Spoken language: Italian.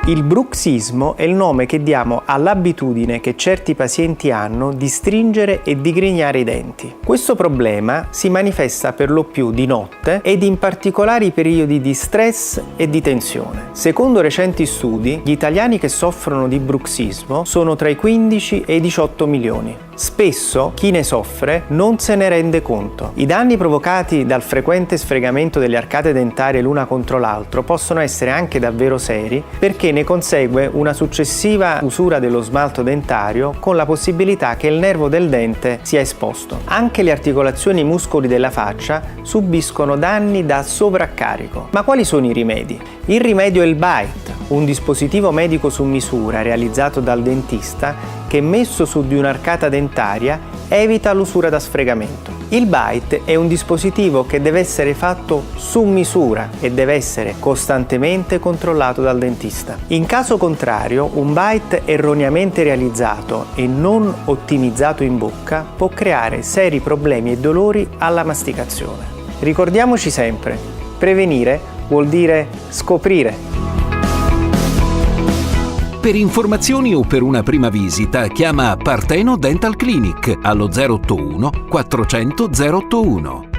Il bruxismo è il nome che diamo all'abitudine che certi pazienti hanno di stringere e digrignare i denti. Questo problema si manifesta per lo più di notte ed in particolari periodi di stress e di tensione. Secondo recenti studi, gli italiani che soffrono di bruxismo sono tra i 15 e i 18 milioni. Spesso chi ne soffre non se ne rende conto. I danni provocati dal frequente sfregamento delle arcate dentarie l'una contro l'altro possono essere anche davvero seri, perché ne consegue una successiva usura dello smalto dentario con la possibilità che il nervo del dente sia esposto. Anche le articolazioni e i muscoli della faccia subiscono danni da sovraccarico. Ma quali sono i rimedi? Il rimedio è il Bite, un dispositivo medico su misura realizzato dal dentista che messo su di un'arcata dentaria evita l'usura da sfregamento. Il Bite è un dispositivo che deve essere fatto su misura e deve essere costantemente controllato dal dentista. In caso contrario, un Bite erroneamente realizzato e non ottimizzato in bocca può creare seri problemi e dolori alla masticazione. Ricordiamoci sempre, prevenire vuol dire scoprire. Per informazioni o per una prima visita chiama Parteno Dental Clinic allo 081 400 081.